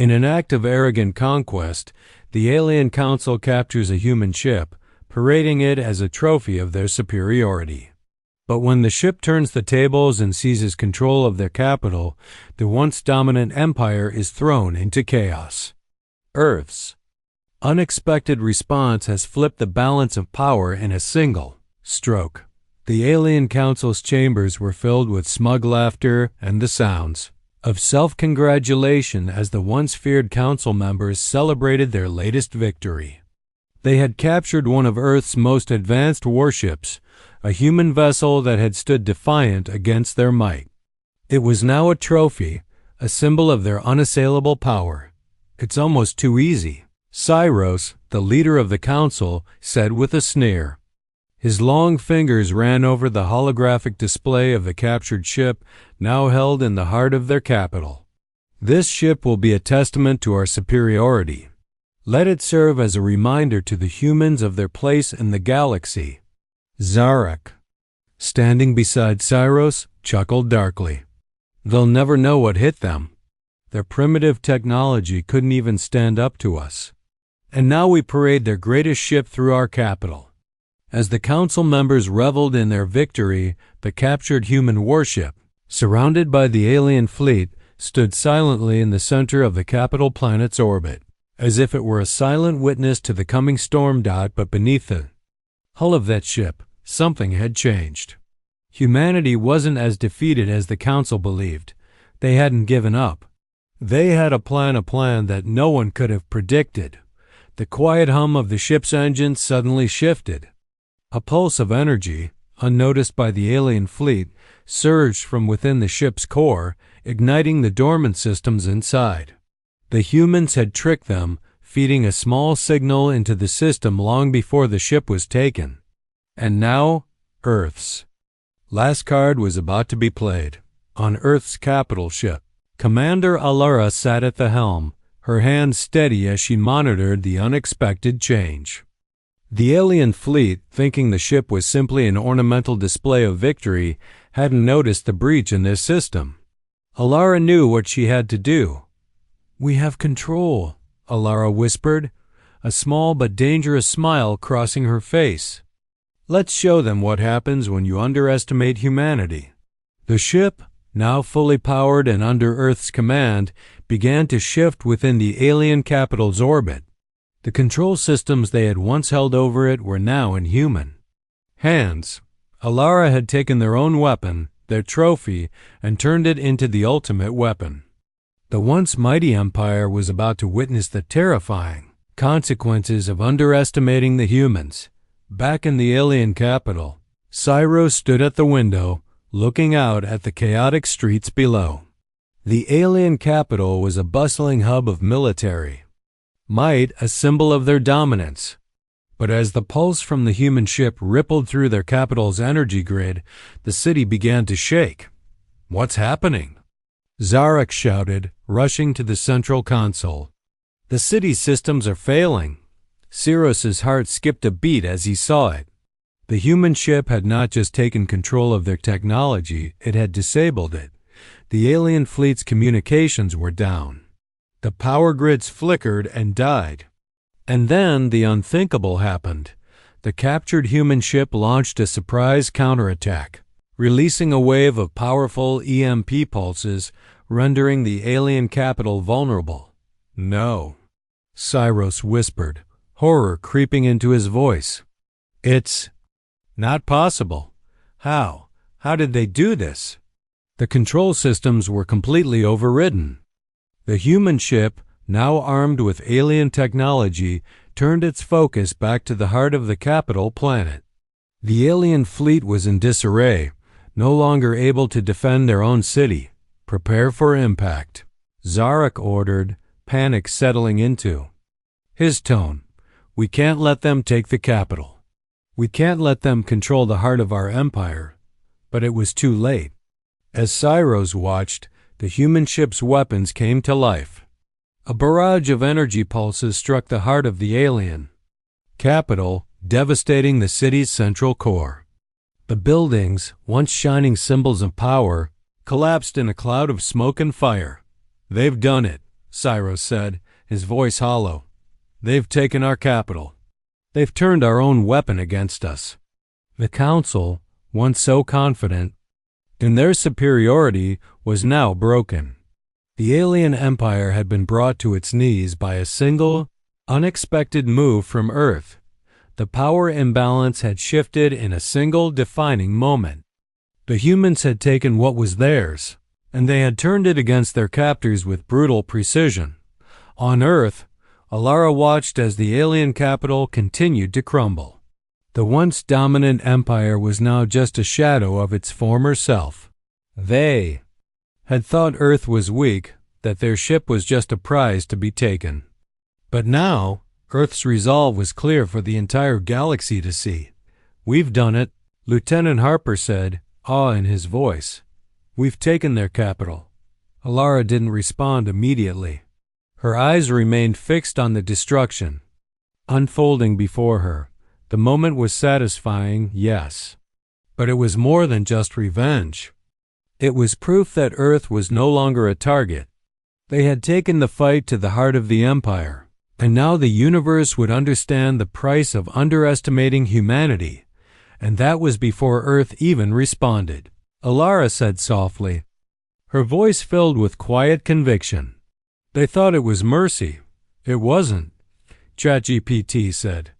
In an act of arrogant conquest, the alien council captures a human ship, parading it as a trophy of their superiority. But when the ship turns the tables and seizes control of their capital, the once dominant empire is thrown into chaos. Earth's unexpected response has flipped the balance of power in a single stroke. The alien council's chambers were filled with smug laughter and the sounds of self-congratulation as the once feared council members celebrated their latest victory. They had captured one of Earth's most advanced warships, a human vessel that had stood defiant against their might. It was now a trophy, a symbol of their unassailable power. "It's almost too easy," Cyros, the leader of the council, said with a sneer. His long fingers ran over the holographic display of the captured ship, now held in the heart of their capital. "This ship will be a testament to our superiority. Let it serve as a reminder to the humans of their place in the galaxy." Zarek, standing beside Cyros, chuckled darkly. "They'll never know what hit them. Their primitive technology couldn't even stand up to us. And now we parade their greatest ship through our capital." As the council members reveled in their victory, the captured human warship, surrounded by the alien fleet, stood silently in the center of the capital planet's orbit, as if it were a silent witness to the coming storm. But beneath the hull of that ship, something had changed. Humanity wasn't as defeated as the council believed. They hadn't given up. They had a plan that no one could have predicted. The quiet hum of the ship's engine suddenly shifted. A pulse of energy, unnoticed by the alien fleet, surged from within the ship's core, igniting the dormant systems inside. The humans had tricked them, feeding a small signal into the system long before the ship was taken. And now, Earth's last card was about to be played. On Earth's capital ship, Commander Alara sat at the helm, her hand steady as she monitored the unexpected change. The alien fleet, thinking the ship was simply an ornamental display of victory, hadn't noticed the breach in their system. Alara knew what she had to do. "We have control," Alara whispered, a small but dangerous smile crossing her face. "Let's show them what happens when you underestimate humanity." The ship, now fully powered and under Earth's command, began to shift within the alien capital's orbit. The control systems they had once held over it were now in human hands. Alara had taken their own weapon, their trophy, and turned it into the ultimate weapon. The once mighty empire was about to witness the terrifying consequences of underestimating the humans. Back in the alien capital, Cyros stood at the window, looking out at the chaotic streets below. The alien capital was a bustling hub of military might, a symbol of their dominance. But as the pulse from the human ship rippled through their capital's energy grid, the city began to shake. "What's happening?" Zarek shouted, rushing to the central console. "The city's systems are failing." Cyrus's heart skipped a beat as he saw it. The human ship had not just taken control of their technology, it had disabled it. The alien fleet's communications were down. The power grids flickered and died. And then the unthinkable happened. The captured human ship launched a surprise counterattack, releasing a wave of powerful EMP pulses, rendering the alien capital vulnerable. "No," Cyros whispered, horror creeping into his voice. "It's not possible. How? How did they do this?" The control systems were completely overridden. The human ship, now armed with alien technology, turned its focus back to the heart of the capital planet. The alien fleet was in disarray, no longer able to defend their own city. "Prepare for impact," Zarek ordered, panic settling into his tone. "We can't let them take the capital. We can't let them control the heart of our empire." But it was too late. As Cyros watched, the human ship's weapons came to life. A barrage of energy pulses struck the heart of the alien capital, devastating the city's central core. The buildings, once shining symbols of power, collapsed in a cloud of smoke and fire. "They've done it," Cyrus said, his voice hollow. "They've taken our capital. They've turned our own weapon against us." The council, once so confident in their superiority, was now broken. The alien empire had been brought to its knees by a single, unexpected move from Earth. The power imbalance had shifted in a single defining moment. The humans had taken what was theirs, and they had turned it against their captors with brutal precision. On Earth, Alara watched as the alien capital continued to crumble. The once dominant empire was now just a shadow of its former self. They had thought Earth was weak, that their ship was just a prize to be taken. But now, Earth's resolve was clear for the entire galaxy to see. "We've done it," Lieutenant Harper said, awe in his voice. "We've taken their capital." Alara didn't respond immediately. Her eyes remained fixed on the destruction unfolding before her. The moment was satisfying, yes. But it was more than just revenge. It was proof that Earth was no longer a target. They had taken the fight to the heart of the Empire, and now the universe would understand the price of underestimating humanity, and that was before Earth even responded. Alara said softly, her voice filled with quiet conviction. "They thought it was mercy. It wasn't," ChatGPT said.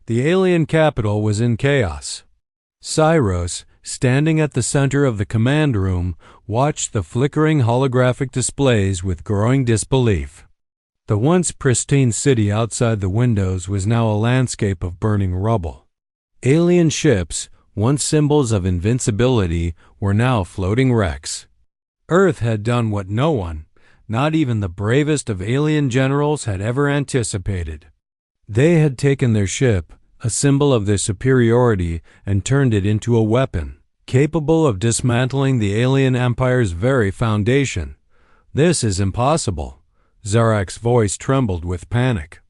"The alien capital was in chaos." Cyrus, standing at the center of the command room, watched the flickering holographic displays with growing disbelief. The once pristine city outside the windows was now a landscape of burning rubble. Alien ships, once symbols of invincibility, were now floating wrecks. Earth had done what no one, not even the bravest of alien generals, had ever anticipated. They had taken their ship, a symbol of their superiority, and turned it into a weapon, capable of dismantling the alien empire's very foundation. "This is impossible." Zarak's voice trembled with panic.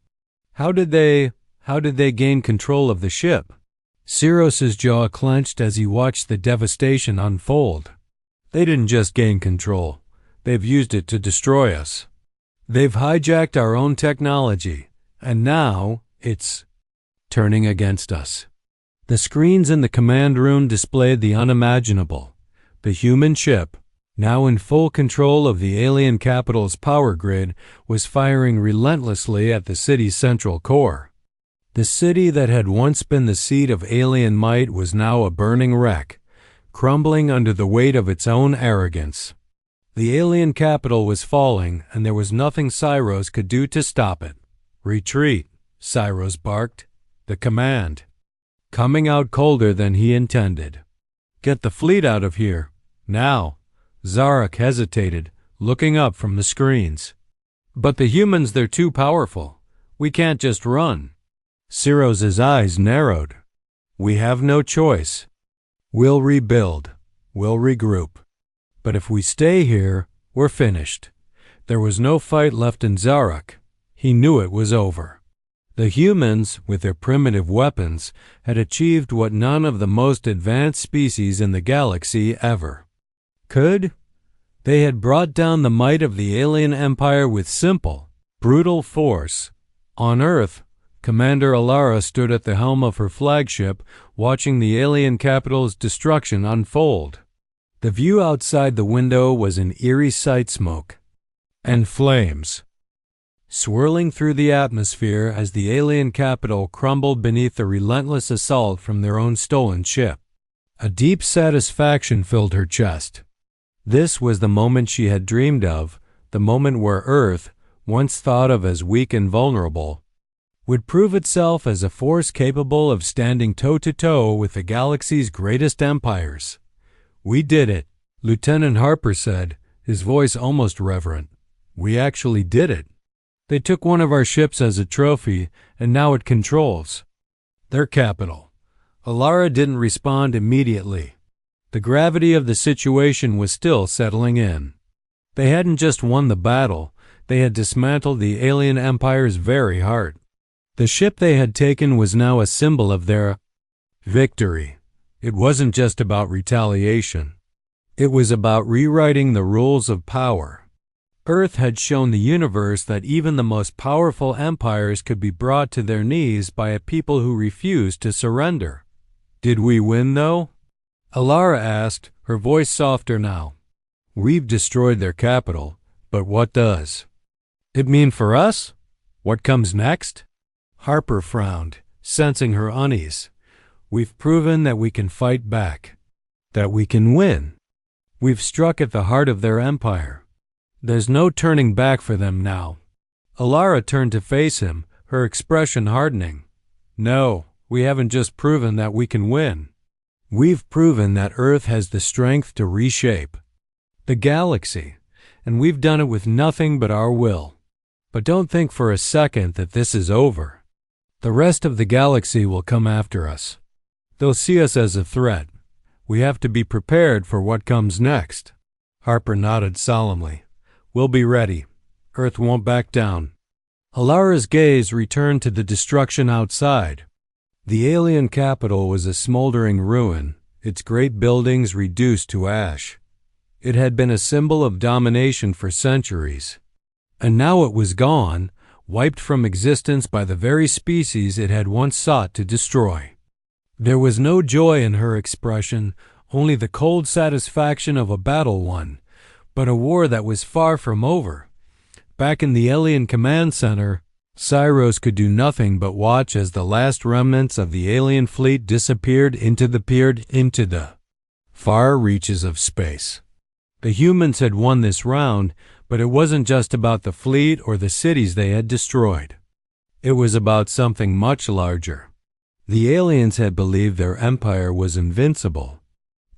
How did they gain control of the ship?" Cyrus's jaw clenched as he watched the devastation unfold. "They didn't just gain control. They've used it to destroy us. They've hijacked our own technology, and now it's turning against us." The screens in the command room displayed the unimaginable. The human ship, now in full control of the alien capital's power grid, was firing relentlessly at the city's central core. The city that had once been the seat of alien might was now a burning wreck, crumbling under the weight of its own arrogance. The alien capital was falling, and there was nothing Cyrus could do to stop it. "Retreat," Cyrus barked. The command, coming out colder than he intended. "Get the fleet out of here, now." Zarak hesitated, looking up from the screens. "But the humans, they're too powerful. We can't just run." Cyrus's eyes narrowed. "We have no choice. We'll rebuild. We'll regroup. But if we stay here, we're finished." There was no fight left in Zarak. He knew it was over. The humans, with their primitive weapons, had achieved what none of the most advanced species in the galaxy ever could. They had brought down the might of the alien empire with simple, brutal force. On Earth, Commander Alara stood at the helm of her flagship, watching the alien capital's destruction unfold. The view outside the window was an eerie sight: smoke and flames swirling through the atmosphere as the alien capital crumbled beneath the relentless assault from their own stolen ship. A deep satisfaction filled her chest. This was the moment she had dreamed of, the moment where Earth, once thought of as weak and vulnerable, would prove itself as a force capable of standing toe-to-toe with the galaxy's greatest empires. "We did it," Lieutenant Harper said, his voice almost reverent. "We actually did it. They took one of our ships as a trophy, and now it controls their capital." Alara didn't respond immediately. The gravity of the situation was still settling in. They hadn't just won the battle, they had dismantled the alien empire's very heart. The ship they had taken was now a symbol of their victory. It wasn't just about retaliation. It was about rewriting the rules of power. Earth had shown the universe that even the most powerful empires could be brought to their knees by a people who refused to surrender. Did we win, though? Alara asked, her voice softer now. We've destroyed their capital, but what does it mean for us? What comes next? Harper frowned, sensing her unease. We've proven that we can fight back, that we can win. We've struck at the heart of their empire. There's no turning back for them now. Alara turned to face him, her expression hardening. No, we haven't just proven that we can win. We've proven that Earth has the strength to reshape the galaxy, and we've done it with nothing but our will. But don't think for a second that this is over. The rest of the galaxy will come after us. They'll see us as a threat. We have to be prepared for what comes next. Harper nodded solemnly. We'll be ready. Earth won't back down. Alara's gaze returned to the destruction outside. The alien capital was a smoldering ruin, its great buildings reduced to ash. It had been a symbol of domination for centuries. And now it was gone, wiped from existence by the very species it had once sought to destroy. There was no joy in her expression, only the cold satisfaction of a battle won, but a war that was far from over. Back in the alien command center, Cyros could do nothing but watch as the last remnants of the alien fleet disappeared into the far reaches of space. The humans had won this round, but it wasn't just about the fleet or the cities they had destroyed. It was about something much larger. The aliens had believed their empire was invincible.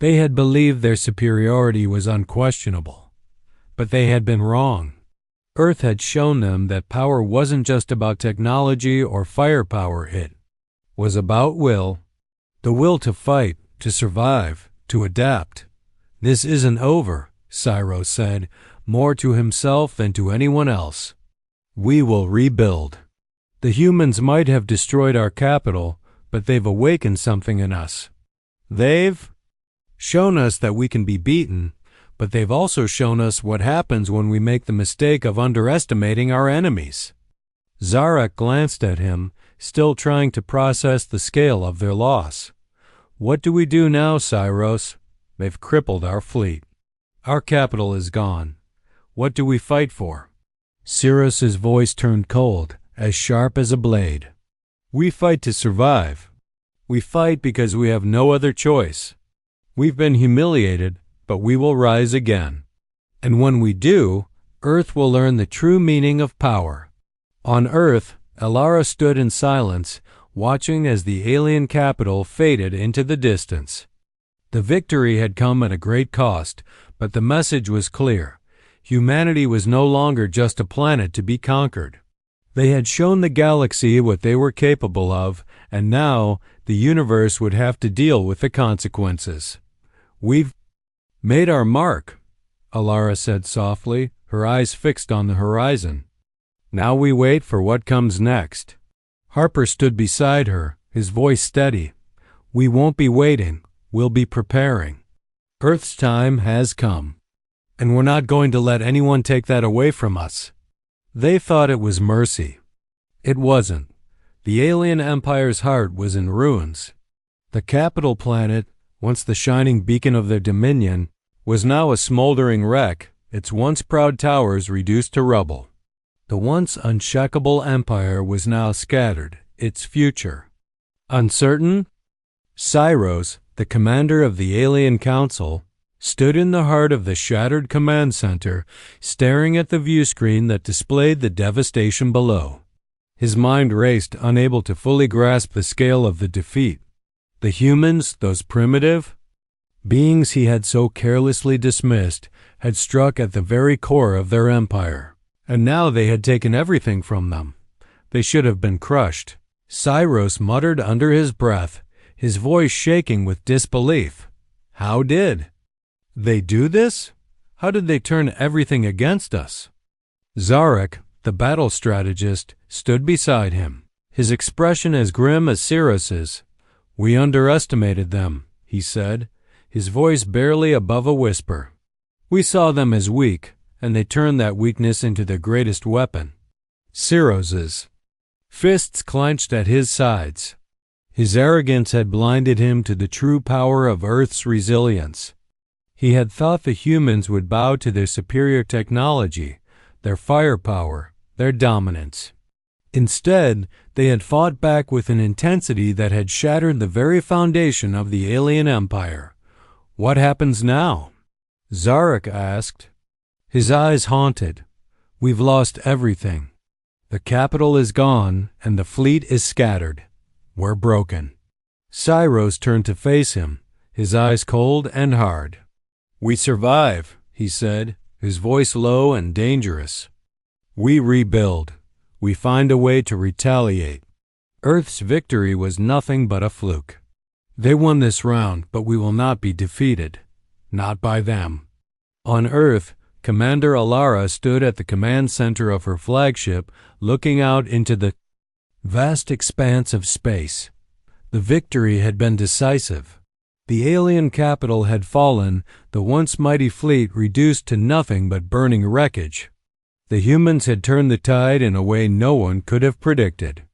They had believed their superiority was unquestionable. But they had been wrong. Earth had shown them that power wasn't just about technology or firepower, it was about will. The will to fight, to survive, to adapt. This isn't over, Cyros said, more to himself than to anyone else. We will rebuild. The humans might have destroyed our capital, but they've awakened something in us. They've shown us that we can be beaten, but they've also shown us what happens when we make the mistake of underestimating our enemies. Zarek glanced at him, still trying to process the scale of their loss. What do we do now, Cyros? They've crippled our fleet. Our capital is gone. What do we fight for? Cyrus's voice turned cold, as sharp as a blade. We fight to survive. We fight because we have no other choice. We've been humiliated, but we will rise again. And when we do, Earth will learn the true meaning of power. On Earth, Alara stood in silence, watching as the alien capital faded into the distance. The victory had come at a great cost, but the message was clear. Humanity was no longer just a planet to be conquered. They had shown the galaxy what they were capable of, and now the universe would have to deal with the consequences. We've made our mark, Alara said softly, her eyes fixed on the horizon. Now we wait for what comes next. Harper stood beside her, his voice steady. We won't be waiting, we'll be preparing. Earth's time has come, and we're not going to let anyone take that away from us. They thought it was mercy. It wasn't. The alien empire's heart was in ruins. The capital planet, once the shining beacon of their dominion, was now a smoldering wreck, its once proud towers reduced to rubble. The once unshakable empire was now scattered, its future uncertain. Cyros, the commander of the alien council, stood in the heart of the shattered command center, staring at the viewscreen that displayed the devastation below. His mind raced, unable to fully grasp the scale of the defeat. The humans, those primitive beings he had so carelessly dismissed, had struck at the very core of their empire. And now they had taken everything from them. They should have been crushed. Cyros muttered under his breath, his voice shaking with disbelief. How did they do this? How did they turn everything against us? Zarek, the battle strategist, stood beside him, his expression as grim as Cyrus's. We underestimated them, he said, his voice barely above a whisper. We saw them as weak, and they turned that weakness into their greatest weapon. Cirrus's fists clenched at his sides. His arrogance had blinded him to the true power of Earth's resilience. He had thought the humans would bow to their superior technology, their firepower, their dominance. Instead, they had fought back with an intensity that had shattered the very foundation of the alien empire. What happens now? Zarek asked. His eyes haunted. We've lost everything. The capital is gone, and the fleet is scattered. We're broken. Cyros turned to face him, his eyes cold and hard. We survive, he said, his voice low and dangerous. We rebuild. We find a way to retaliate. Earth's victory was nothing but a fluke. They won this round, but we will not be defeated. Not by them. On Earth, Commander Alara stood at the command center of her flagship, looking out into the vast expanse of space. The victory had been decisive. The alien capital had fallen, the once mighty fleet reduced to nothing but burning wreckage. The humans had turned the tide in a way no one could have predicted.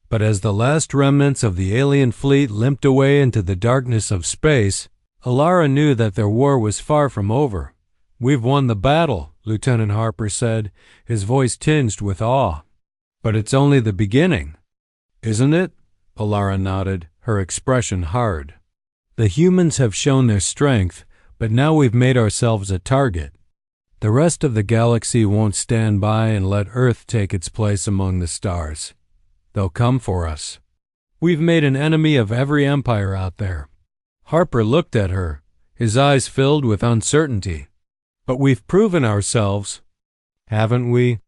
But as the last remnants of the alien fleet limped away into the darkness of space, Alara knew that their war was far from over. We've won the battle, Lieutenant Harper said, his voice tinged with awe. But it's only the beginning. Isn't it? Alara nodded, her expression hard. The humans have shown their strength, but now we've made ourselves a target. The rest of the galaxy won't stand by and let Earth take its place among the stars. They'll come for us. We've made an enemy of every empire out there. Harper looked at her, his eyes filled with uncertainty. But we've proven ourselves, haven't we?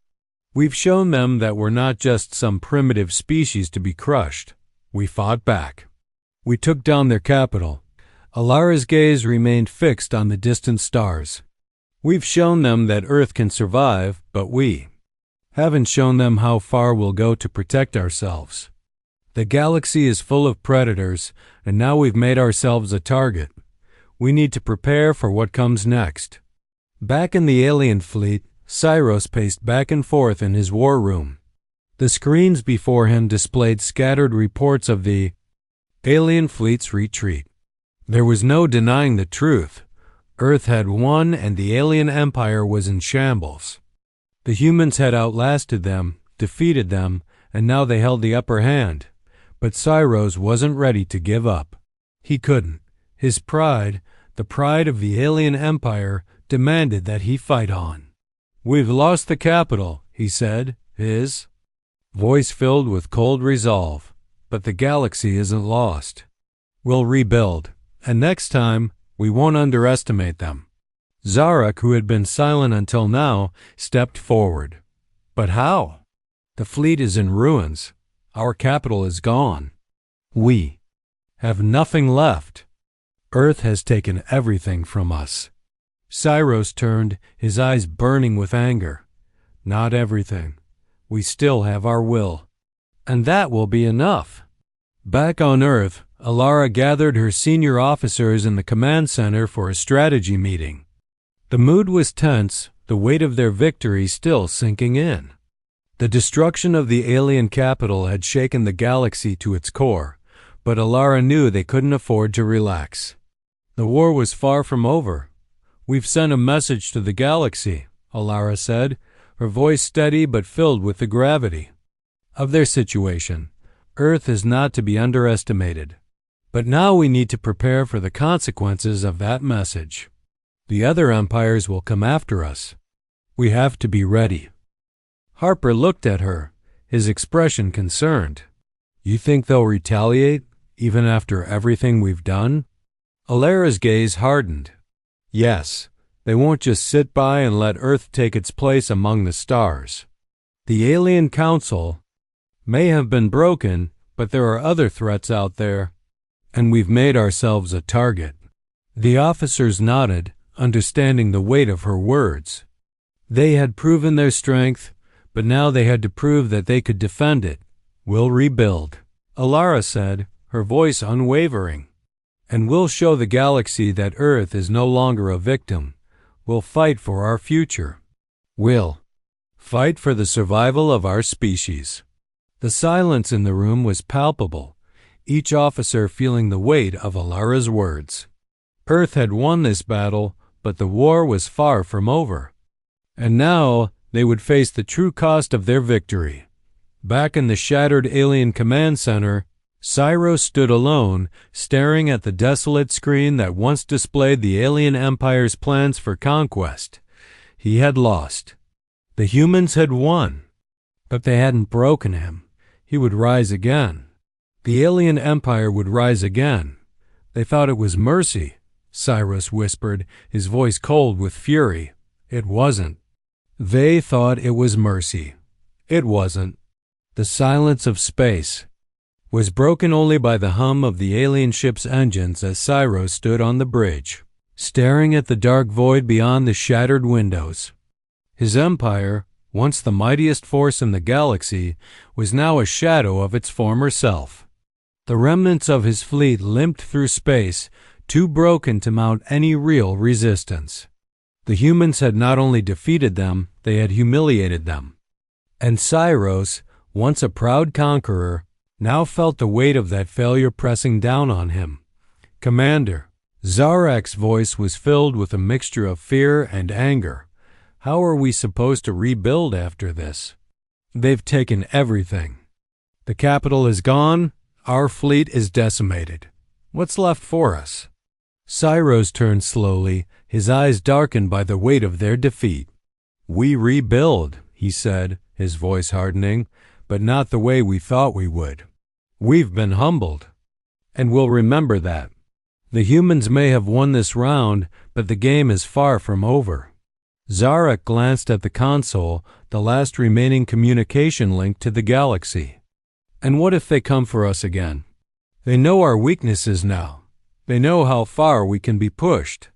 We've shown them that we're not just some primitive species to be crushed. We fought back. We took down their capital. Alara's gaze remained fixed on the distant stars. We've shown them that Earth can survive, but we haven't shown them how far we'll go to protect ourselves. The galaxy is full of predators, and now we've made ourselves a target. We need to prepare for what comes next. Back in the alien fleet, Cyros paced back and forth in his war room. The screens before him displayed scattered reports of the alien fleet's retreat. There was no denying the truth. Earth had won and the alien empire was in shambles. The humans had outlasted them, defeated them, and now they held the upper hand. But Cyros wasn't ready to give up. He couldn't. His pride, the pride of the alien empire, demanded that he fight on. We've lost the capital, he said, his voice filled with cold resolve. But the galaxy isn't lost. We'll rebuild, and next time, we won't underestimate them. Zarek, who had been silent until now, stepped forward. But how? The fleet is in ruins. Our capital is gone. We have nothing left. Earth has taken everything from us. Cyros turned, his eyes burning with anger. Not everything. We still have our will. And that will be enough. Back on Earth, Alara gathered her senior officers in the command center for a strategy meeting. The mood was tense, the weight of their victory still sinking in. The destruction of the alien capital had shaken the galaxy to its core, but Alara knew they couldn't afford to relax. The war was far from over. We've sent a message to the galaxy, Alara said, her voice steady but filled with the gravity of their situation. Earth is not to be underestimated. But now we need to prepare for the consequences of that message. The other empires will come after us. We have to be ready. Harper looked at her, his expression concerned. You think they'll retaliate, even after everything we've done? Alara's gaze hardened. Yes, they won't just sit by and let Earth take its place among the stars. The alien council may have been broken, but there are other threats out there, and we've made ourselves a target. The officers nodded, understanding the weight of her words. They had proven their strength, but now they had to prove that they could defend it. We'll rebuild, Alara said, her voice unwavering. And we'll show the galaxy that Earth is no longer a victim. We'll fight for our future. We'll fight for the survival of our species. The silence in the room was palpable, each officer feeling the weight of Alara's words. Earth had won this battle, but the war was far from over. And now they would face the true cost of their victory. Back in the shattered alien command center, Cyros stood alone, staring at the desolate screen that once displayed the alien empire's plans for conquest. He had lost. The humans had won. But they hadn't broken him. He would rise again. The alien empire would rise again. They thought it was mercy, Cyros whispered, his voice cold with fury. It wasn't. They thought it was mercy. It wasn't. The silence of space was broken only by the hum of the alien ship's engines as Cyros stood on the bridge, staring at the dark void beyond the shattered windows. His empire, once the mightiest force in the galaxy, was now a shadow of its former self. The remnants of his fleet limped through space, too broken to mount any real resistance. The humans had not only defeated them, they had humiliated them. And Cyros, once a proud conqueror, now felt the weight of that failure pressing down on him. Commander, Zarak's voice was filled with a mixture of fear and anger. How are we supposed to rebuild after this? They've taken everything. The capital is gone, our fleet is decimated. What's left for us? Cyros turned slowly, his eyes darkened by the weight of their defeat. We rebuild, he said, his voice hardening, but not the way we thought we would. We've been humbled, and we'll remember that. The humans may have won this round, but the game is far from over. Zarak glanced at the console, the last remaining communication link to the galaxy. And what if they come for us again? They know our weaknesses now. They know how far we can be pushed.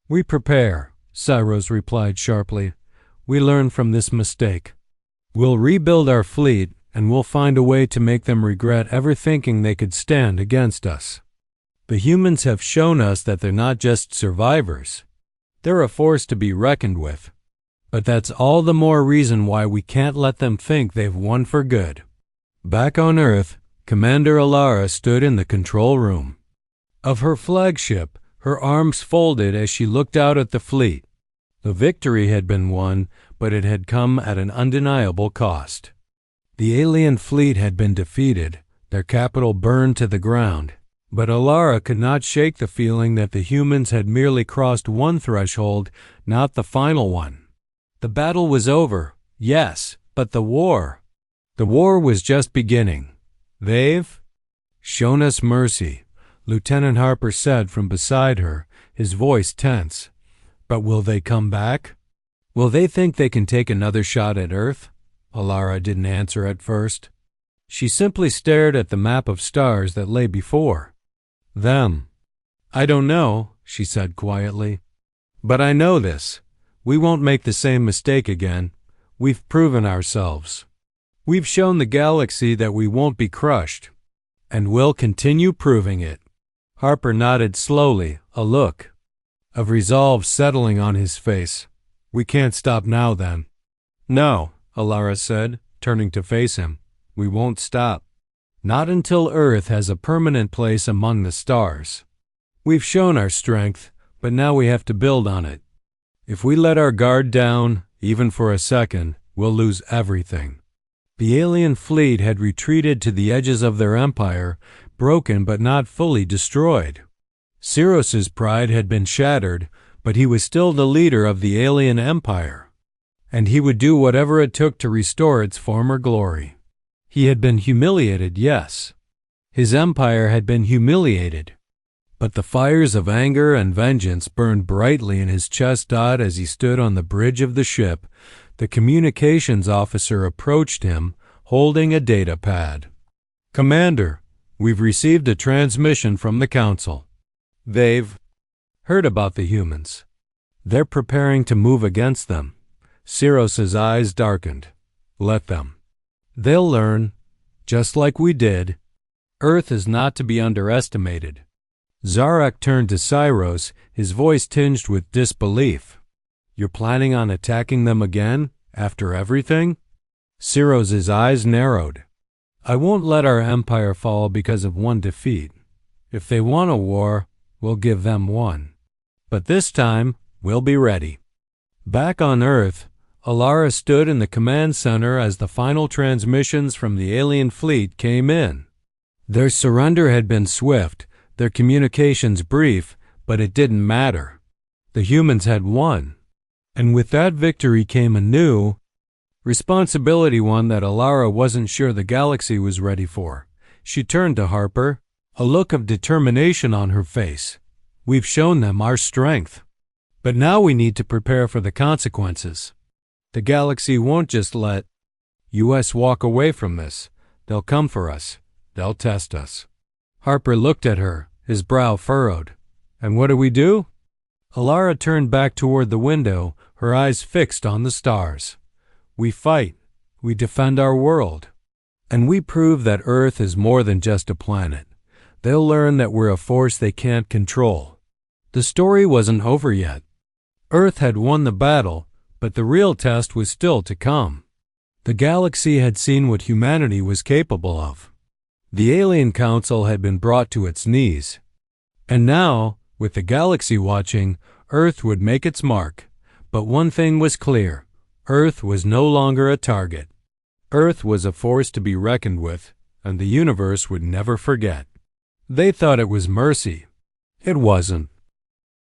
We prepare, Cyros replied sharply. We learn from this mistake. We'll rebuild our fleet, and we'll find a way to make them regret ever thinking they could stand against us. The humans have shown us that they're not just survivors. They're a force to be reckoned with. But that's all the more reason why we can't let them think they've won for good. Back on Earth, Commander Alara stood in the control room of her flagship, her arms folded as she looked out at the fleet. The victory had been won, but it had come at an undeniable cost. The alien fleet had been defeated, their capital burned to the ground, but Alara could not shake the feeling that the humans had merely crossed one threshold, not the final one. The battle was over, yes, but the war was just beginning. They've shown us mercy, Lieutenant Harper said from beside her, his voice tense. But will they come back? Will they think they can take another shot at Earth? Alara didn't answer at first. She simply stared at the map of stars that lay before them. I don't know, she said quietly. But I know this. We won't make the same mistake again. We've proven ourselves. We've shown the galaxy that we won't be crushed. And we'll continue proving it. Harper nodded slowly, a look of resolve settling on his face. We can't stop now, then. No, Alara said, turning to face him. We won't stop. Not until Earth has a permanent place among the stars. We've shown our strength, but now we have to build on it. If we let our guard down, even for a second, we'll lose everything. The alien fleet had retreated to the edges of their empire, broken but not fully destroyed. Cyros's pride had been shattered, but he was still the leader of the alien empire, and he would do whatever it took to restore its former glory. He had been humiliated, yes. His empire had been humiliated, but the fires of anger and vengeance burned brightly in his chest as he stood on the bridge of the ship. The communications officer approached him, holding a data pad. Commander, we've received a transmission from the Council. They've heard about the humans. They're preparing to move against them. Cyros's eyes darkened. Let them. They'll learn, just like we did. Earth is not to be underestimated. Zarak turned to Cyros, his voice tinged with disbelief. You're planning on attacking them again, after everything? Cirrus's eyes narrowed. I won't let our empire fall because of one defeat. If they want a war, we'll give them one. But this time, we'll be ready. Back on Earth, Alara stood in the command center as the final transmissions from the alien fleet came in. Their surrender had been swift, their communications brief, but it didn't matter. The humans had won. And with that victory came a new responsibility, one that Alara wasn't sure the galaxy was ready for. She turned to Harper, a look of determination on her face. We've shown them our strength. But now we need to prepare for the consequences. The galaxy won't just let US walk away from this. They'll come for us. They'll test us. Harper looked at her, his brow furrowed. And what do? Alara turned back toward the window, her eyes fixed on the stars. We fight. We defend our world. And we prove that Earth is more than just a planet. They'll learn that we're a force they can't control. The story wasn't over yet. Earth had won the battle, but the real test was still to come. The galaxy had seen what humanity was capable of. The Alien Council had been brought to its knees. And now, with the galaxy watching, Earth would make its mark. But one thing was clear. Earth was no longer a target. Earth was a force to be reckoned with, and the universe would never forget. They thought it was mercy. It wasn't.